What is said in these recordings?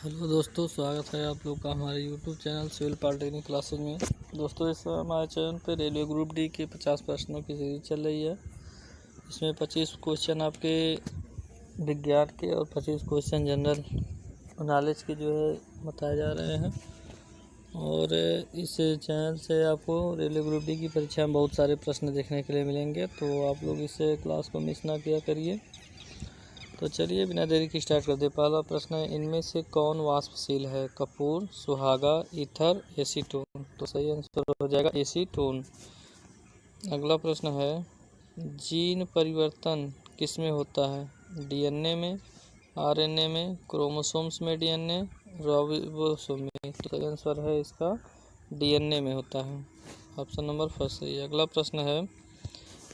Hello दोस्तों, स्वागत है आप लोग का हमारे YouTube channel civil polytechnic classes में। दोस्तों, इस समय हमारे चैनल पर रेलवे ग्रुप डी के 50 प्रश्नों की सीरीज चल रही है। इसमें 25 क्वेश्चन आपके विज्ञान के और 25 क्वेश्चन जनरल नॉलेज के जो है बताए जा रहे हैं। और इस चैनल से आपको रेलवे ग्रुप डी की परीक्षा में बहुत सारे प्रश्न देखने के लिए मिलेंगे, तो आप लोग इस क्लास को मिस ना किया करिए। तो चलिए बिना देरी की स्टार्ट करते। पहला प्रश्न है, इनमें से कौन वाष्पशील है? कपूर, सुहागा, ईथर, एसीटोन। तो सही आंसर हो जाएगा एसीटोन। अगला प्रश्न है, जीन परिवर्तन किसमें होता है? डीएनए में, आरएनए में, क्रोमोसोम्स में डीएनए, राइबोसोम में। तो सही आंसर है इसका डीएनए में होता है। ऑप्शन नंबर फर्स्ट सही है। अगला प्रश्न है,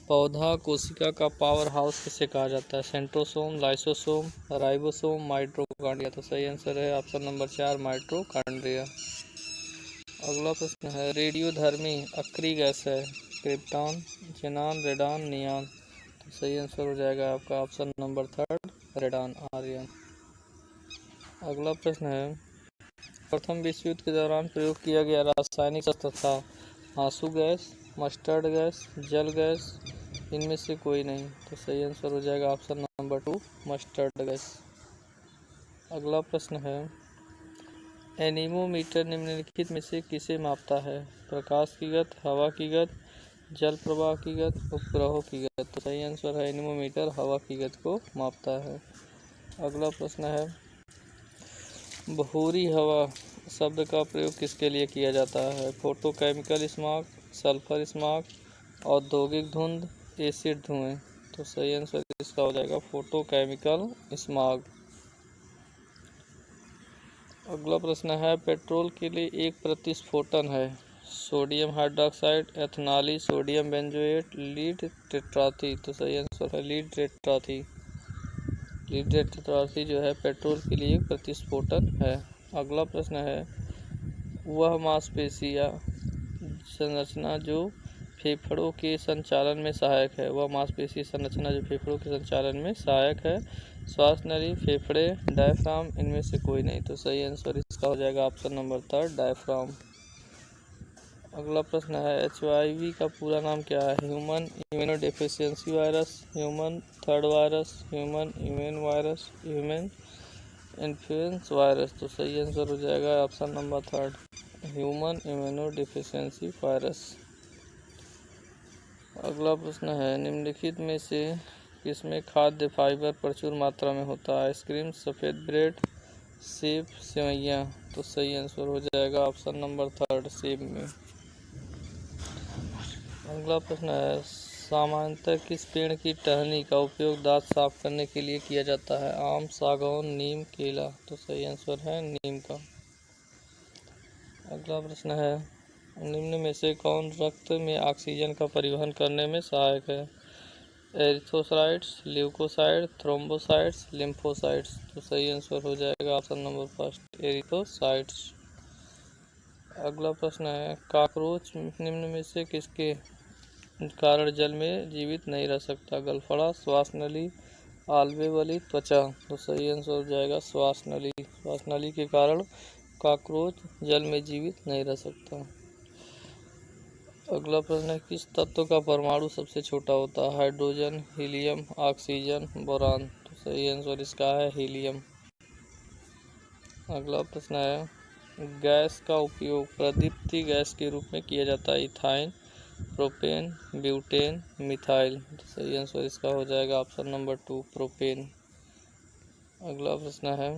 पौधा कोशिका का पावर हाउस किसे कहा जाता है? Centrosome, lysosome, ribosome, mitochondria. तो सही आंसर है ऑप्शन नंबर 4 माइटोकॉन्ड्रिया। अगला प्रश्न है, रेडियोधर्मी अक्रिय गैस है? Krypton, xenon, radon, neon. तो सही आंसर हो जाएगा आपका ऑप्शन नंबर 3 रेडान, आर्यन। अगला प्रश्न है, प्रथम विश्व युद्ध के दौरान प्रयोग किया गया रासायनिक शस्त्र था? आंसू गैस, मस्टर्ड गैस, जल गैस, इनमें से कोई नहीं। तो सही आंसर हो जाएगा ऑप्शन नंबर 2 मस्टर्ड गैस। अगला प्रश्न है, एनीमोमीटर निम्नलिखित में से किसे मापता है? प्रकाश की गति, हवा की गति, जल प्रवाह की गति, उपग्रहों की गति। तो सही आंसर है एनीमोमीटर हवा की गति को मापता है। अगला प्रश्न है, भूरी हवा शब्द का प्रयोग किसके लिए किया जाता है? फोटोकेमिकल स्मॉग, सल्फर स्मॉग, औद्योगिक धुंध, एसिड धुएं। तो सही आंसर इसका हो जाएगा फोटोकेमिकल स्मॉग। अगला प्रश्न है, पेट्रोल के लिए एक प्रतिस्फोटन है? Sodium hydroxide, ethanol, sodium benzoate, lead tetraethyl. तो सही आंसर है लीड टेट्राथी। लीड टेट्राथी जो है पेट्रोल के लिए एक प्रतिस्फोटन है। अगला प्रश्न है, वह मांसपेशी या संरचना जो फेफड़ों के संचालन में सहायक है? वह मांसपेशी संरचना जो फेफड़ों के संचालन में सहायक है? श्वास नली, फेफड़े, डायफ्राम, इनमें से कोई नहीं। तो सही आंसर इसका हो जाएगा ऑप्शन नंबर 3 डायफ्राम। अगला प्रश्न है, HIV का पूरा नाम क्या है? Human immunodeficiency virus, human third virus, human immune virus, human influenza virus. तो सही आंसर हो जाएगा option number 3 human immunodeficiency virus. अगला प्रश्न है, निम्नलिखित में से किसमें खाद्य फाइबर प्रचुर मात्रा में होता है? आइसक्रीम, सफ़ेद ब्रेड, सेब, सेवइयाँ। तो सही आंसर हो जाएगा ऑप्शन नंबर 3 सेब में। अगला प्रश्न है, सामान्यतः किस पेड़ की टहनी का उपयोग दांत साफ करने के लिए किया जाता है? आम, सागौन, नीम, केला। तो सही आंसर है नीम का। अगला प्रश्न है, निम्न में से कौन रक्त में ऑक्सीजन का परिवहन करने में सहायक है? Erythrocytes, leucocyte, thrombocytes, lymphocytes. तो सही आंसर हो जाएगा ऑप्शन नंबर 1 एरिथ्रोसाइट्स। अगला प्रश्न है, कॉकरोच निम्न में से किसके कारण जल में जीवित नहीं रह सकता? गलफड़ा, श्वास नली, आल्वेओली, त्वचा। तो सही आंसर हो जाएगा श्वास नली। श्वास नली के कारण कॉकरोच जल में जीवित नहीं रह सकता। अगला प्रश्न है, किस तत्व का परमाणु सबसे छोटा होता है? Hydrogen, helium, oxygen, boron. तो सही आंसर इसका है हीलियम। अगला प्रश्न है, गैस का उपयोग प्रदीप्ति गैस के रूप में किया जाता है? Ethyne, propane, butane, methyl. तो सही आंसर इसका हो जाएगा ऑप्शन नंबर 2 प्रोपेन। अगला प्रश्न है,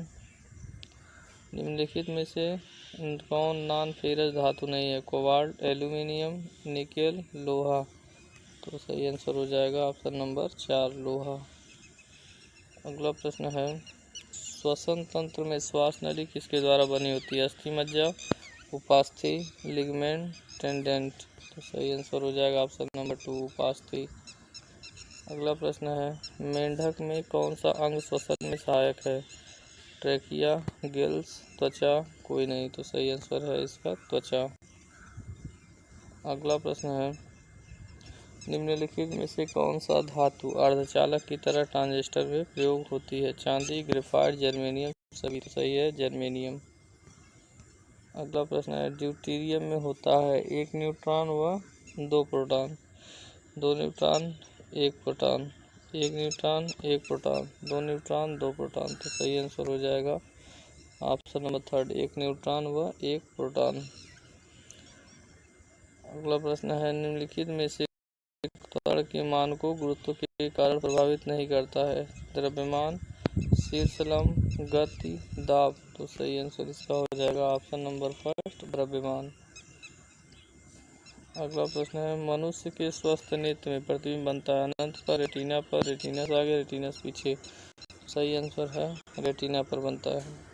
निम्नलिखित में से कौन नॉन फेरस धातु नहीं है? कोबाल्ट, एल्यूमिनियम, निकेल, लोहा। तो सही आंसर हो जाएगा ऑप्शन नंबर 4 लोहा। अगला प्रश्न है, श्वसन तंत्र में श्वास नली किसके द्वारा बनी होती है? अस्थि मज्जा, उपास्थि, लिगमेंट, टेंडेंट। तो सही आंसर हो जाएगा ऑप्शन नंबर 2 उपास्थि। अगला प्रश्न है, मेंढक में कौन सा अंग श्वसन में सहायक है? ट्रेकिया, गिल्स, त्वचा, कोई नहीं। तो सही आंसर है इसका त्वचा। अगला प्रश्न है, निम्नलिखित में से कौन सा धातु अर्धचालक की तरह ट्रांजिस्टर में प्रयोग होती है? चांदी, ग्रेफाइट, जर्मेनियम। सभी तो सही है, जर्मेनियम। अगला प्रश्न है, ड्यूटेरियम में होता है 1 न्यूट्रॉन व 2 proton, 2 neutron 1 proton, 1 neutron 1 proton, 2 neutron 2 proton. तो सही आंसर हो जाएगा ऑप्शन नंबर 3, 1 न्यूट्रॉन व 1 प्रोटॉन। अगला प्रश्न है, निम्नलिखित में से कण के मान को गुरुत्व के कारण प्रभावित नहीं करता है? द्रव्यमान, शीर्ष लंब, गति, दाब। तो सही आंसर इसका हो जाएगा ऑप्शन नंबर 1, द्रव्यमान। अगला प्रश्न है, मनुष्य के स्वस्थ नेत्र में प्रतिबिंब बनता है अनंत पर, रेटिना पर, रेटिना से आगे, रेटिना से पीछे? सही आंसर है, रेटिना पर बनता है।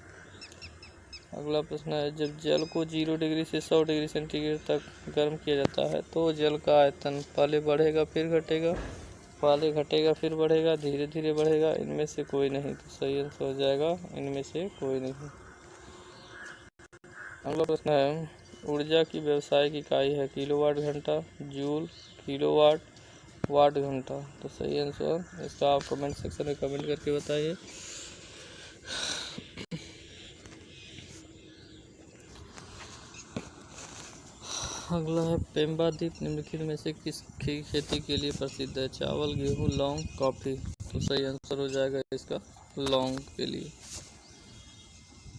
अगला प्रश्न है, जब जल को 0 डिग्री से 100 डिग्री सेंटीग्रेड तक गर्म किया जाता है तो जल का आयतन पहले बढ़ेगा फिर घटेगा, पहले घटेगा फिर बढ़ेगा, धीरे धीरे बढ़ेगा? इनमें से कोई नहीं। तो सही आंसर हो जाएगा इनमें से कोई नहीं। अगला प्रश्न है, ऊर्जा की व्यावसायिक इकाई है किलोवाट घंटा, जूल, किलोवाट, वाट घंटा। तो सही आंसर इसका आप कमेंट सेक्शन में कमेंट करके बताइए। अगला है, पेम्बा द्वीप निम्नलिखित में से किसकी खेती के लिए प्रसिद्ध है? चावल, गेहूं, लौंग, कॉफी। तो सही आंसर हो जाएगा इसका लौंग के लिए।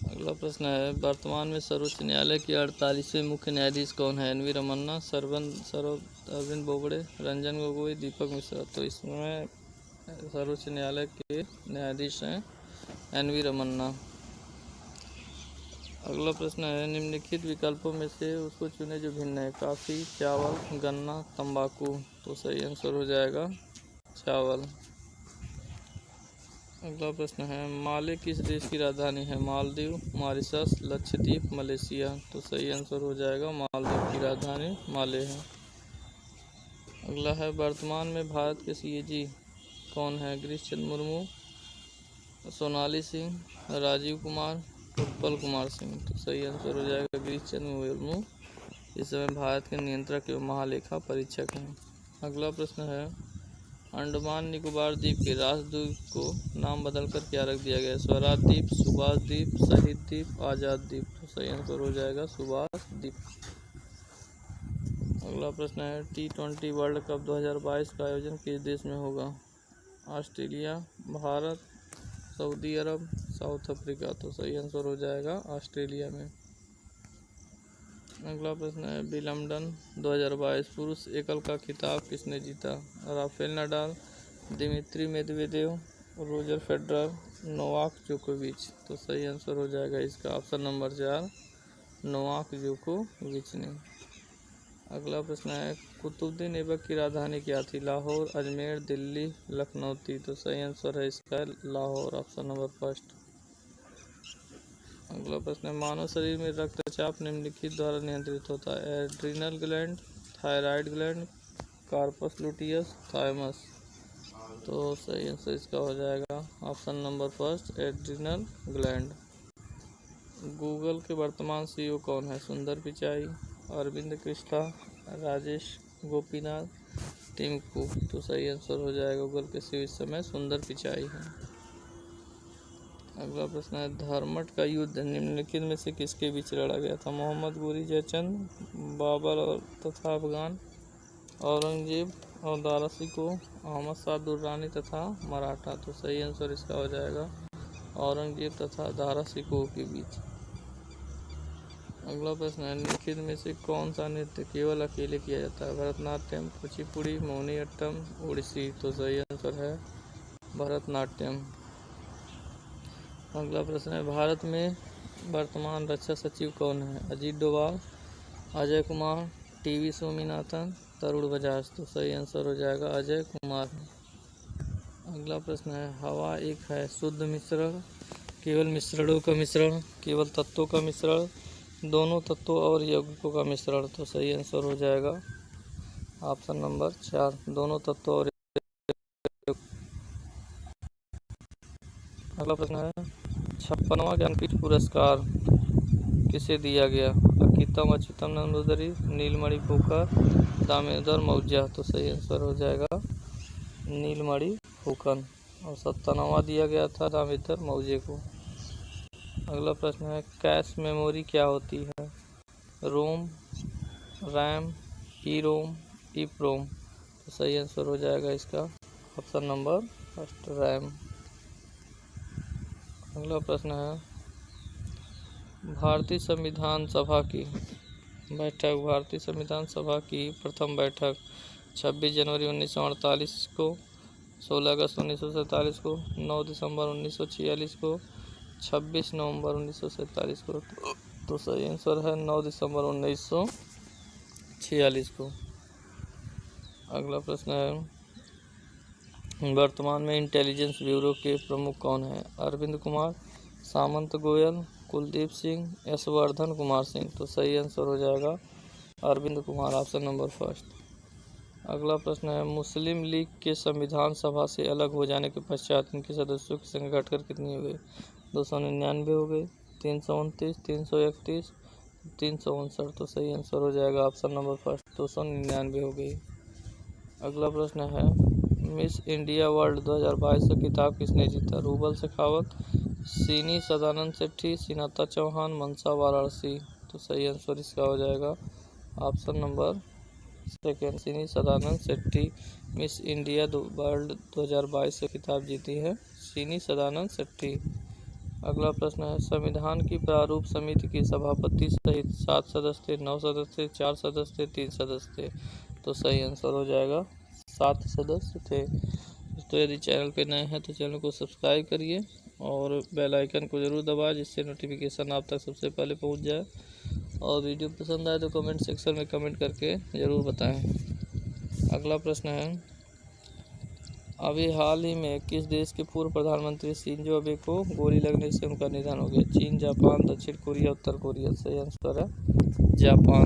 अगला प्रश्न है, वर्तमान में सर्वोच्च न्यायालय के 48वें मुख्य न्यायाधीश कौन है? एन वी रमन्ना, अरविंद बोबड़े, रंजन गोगोई, दीपक मिश्रा। तो इसमें सर्वोच्च न्यायालय के न्यायाधीश हैं एन वी रमन्ना। अगला प्रश्न है, निम्नलिखित विकल्पों में से उसको चुने जो भिन्न है? कॉफ़ी, चावल, गन्ना, तंबाकू। तो सही आंसर हो जाएगा चावल। अगला प्रश्न है, माले किस देश की राजधानी है? Maldives, Mauritius, Lakshadweep, Malaysia. तो सही आंसर हो जाएगा मालदीव की राजधानी माले है। अगला है, वर्तमान में भारत के सीएजी कौन है? गिरीश चंद्र मुर्मू, सोनाली सिंह, राजीव कुमार, उत्पल कुमार सिंह। तो सही आंसर हो जाएगा गिरीश चंद्र मुर्मू, इस समय भारत के नियंत्रक एवं महालेखा परीक्षक हैं। अगला प्रश्न है, अंडमान निकोबार द्वीप के राजद्वीप को नाम बदलकर क्या रख दिया गया? स्वराज द्वीप, सुभाष द्वीप, शहीद द्वीप, आज़ाद द्वीप। तो सही आंसर हो जाएगा सुभाष द्वीप। अगला प्रश्न है, T20 वर्ल्ड कप 2022 का आयोजन किस देश में होगा? ऑस्ट्रेलिया, भारत, सऊदी अरब, साउथ अफ्रीका। तो सही आंसर हो जाएगा ऑस्ट्रेलिया में। अगला प्रश्न है, विंबलडन 2022 पुरुष एकल का खिताब किसने जीता? Rafael Nadal, Dmitri Medvedev, Roger Federer, Novak जोकोविच। तो सही आंसर हो जाएगा इसका ऑप्शन नंबर 4, नोवाक जोकोविच ने। अगला प्रश्न है, कुतुबुद्दीन ऐबक की राजधानी क्या थी? लाहौर, अजमेर, दिल्ली, लखनऊ थी। तो सही आंसर है इसका लाहौर, ऑप्शन नंबर 1। अगला प्रश्न है, मानव शरीर में रक्तचाप निम्नलिखित द्वारा नियंत्रित होता है? Adrenal gland, thyroid gland, corpus luteum, thymus. तो सही आंसर इसका हो जाएगा option number 1, adrenal gland. Google के वर्तमान सीईओ कौन है? Sundar Pichai, Arvind Krishna, Rajesh Gopinath, Tim Cook. तो सही आंसर हो जाएगा गूगल के सीईओ इस समय सुंदर पिचाई है। अगला प्रश्न है, धर्मट का युद्ध निम्नलिखित में से किसके बीच लड़ा गया था? मोहम्मद गोरी जयचंद, बाबर और तथा अफगान, औरंगजेब और दारा शिकोह, अहमद शाह दुर्रानी तथा मराठा। तो सही आंसर इसका हो जाएगा औरंगजेब तथा दारा शिकोह के बीच। अगला प्रश्न है, निम्नलिखित में से कौन सा नृत्य केवल अकेले किया जाता है? भरतनाट्यम, कुचिपुड़ी, मोहिनीअट्टम, ओडिसी। तो सही आंसर है भरतनाट्यम। अगला प्रश्न है, भारत में वर्तमान रक्षा सचिव कौन है? अजीत डोभाल, अजय कुमार, टीवी स्वामीनाथन, तरुण बजाज। तो सही आंसर हो जाएगा अजय कुमार। अगला प्रश्न है, हवा एक है शुद्ध मिश्रण, केवल मिश्रणों का मिश्रण, केवल तत्वों का मिश्रण, दोनों तत्वों और यौगिकों का मिश्रण। तो सही आंसर हो जाएगा ऑप्शन नंबर 4, दोनों तत्वों और। अगला प्रश्न है, 56वां ज्ञानपीठ पुरस्कार किसे दिया गया? कीतम अच्युतम नंदोदरी, नीलमणि फूकर, दामोदर मौर्य। तो सही आंसर हो जाएगा नीलमणि फूकन। और 97वां दिया गया था दामोदर मौर्य को। अगला प्रश्न है कैश मेमोरी क्या होती है? रोम, रैम, ई रोम, ईप्रोम। तो सही आंसर हो जाएगा इसका ऑप्शन नंबर फर्स्ट, रैम। अगला प्रश्न है भारतीय संविधान सभा की बैठक, भारतीय संविधान सभा की प्रथम बैठक 26 जनवरी 1948 को, 16 अगस्त 1947 को, 9 दिसंबर 1946 को, 26 नवंबर 1947 को। तो सही आंसर है 9 दिसंबर 1946 को। अगला प्रश्न है वर्तमान में इंटेलिजेंस ब्यूरो के प्रमुख कौन हैं? अरविंद कुमार, सामंत गोयल, कुलदीप सिंह, यशवर्धन कुमार सिंह। तो सही आंसर हो जाएगा Arvind Kumar, option number first. अगला प्रश्न है मुस्लिम लीग के संविधान सभा से अलग हो जाने के पश्चात इनके सदस्यों की संख्या घटकर कितनी हो गई? 299 हो गई, 329, 331, 359। तो सही आंसर हो जाएगा ऑप्शन नंबर फर्स्ट, 299 हो गई। अगला प्रश्न है मिस इंडिया वर्ल्ड 2022 का खिताब किसने जीता? रूबल शेखावत, सीनी सदानंद सेट्टी, सीनाता चौहान, मनसा वाराणसी। तो सही आंसर इसका हो जाएगा option number second, Sini Sadanand Shetty. Miss India World 2022 से खिताब जीती है सीनी सदानंद सेट्टी। अगला प्रश्न है संविधान की प्रारूप समिति की सभापति सहित 7 सदस्य, 9 सदस्य, 4 सदस्य, 3 सदस्य। तो सही आंसर हो जाएगा 7 सदस्य थे। तो यदि चैनल पे नए हैं तो चैनल को सब्सक्राइब करिए और बेल आइकन को ज़रूर दबाएं जिससे नोटिफिकेशन आप तक सबसे पहले पहुंच जाए। और वीडियो पसंद आए तो कमेंट सेक्शन में कमेंट करके ज़रूर बताएं। अगला प्रश्न है अभी हाल ही में किस देश के पूर्व प्रधानमंत्री शिंजो अबे को गोली लगने से उनका निधन हो गया? चीन, जापान, दक्षिण कोरिया, उत्तर कोरिया। सही आंसर है जापान।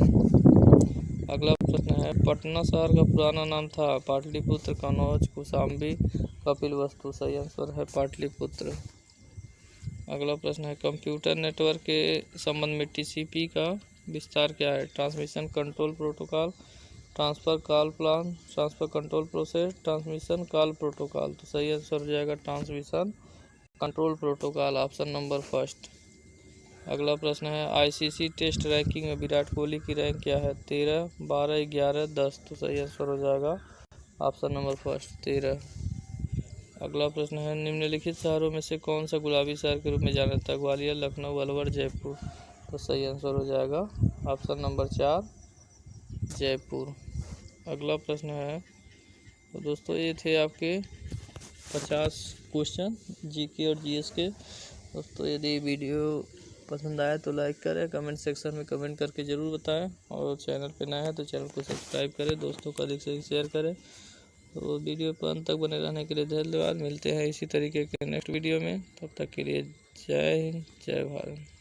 अगला प्रश्न है पटना शहर का पुराना नाम था? पाटलिपुत्र, कन्नौज, कौशाम्बी, कपिलवस्तु। सही आंसर है पाटलिपुत्र। अगला प्रश्न है कंप्यूटर नेटवर्क के संबंध में टीसीपी का विस्तार क्या है? Transmission control protocol, transfer call plan, transfer control process, transmission call protocol. तो सही आंसर हो जाएगा transmission control protocol, option number first. अगला प्रश्न है आईसीसी टेस्ट रैंकिंग में विराट कोहली की रैंक क्या है? 13, 12, 11, 10। तो सही आंसर हो जाएगा ऑप्शन नंबर फर्स्ट, 13। अगला प्रश्न है निम्नलिखित शहरों में से कौन सा गुलाबी शहर के रूप में जाना जाता है? ग्वालियर, लखनऊ, अलवर, जयपुर। तो सही आंसर हो जाएगा ऑप्शन नंबर 4, जयपुर। अगला प्रश्न है तो दोस्तों ये थे आपके 50 क्वेश्चन जीके और जीएस के। दोस्तों यदि वीडियो पसंद आया तो लाइक करें, कमेंट सेक्शन में कमेंट करके ज़रूर बताएं और चैनल पे नया है तो चैनल को सब्सक्राइब करें, दोस्तों को अधिक से अधिक शेयर करें। तो वीडियो पर अंत तक बने रहने के लिए धन्यवाद। मिलते हैं इसी तरीके के नेक्स्ट वीडियो में, तब तक के लिए जय हिंद, जय भारत।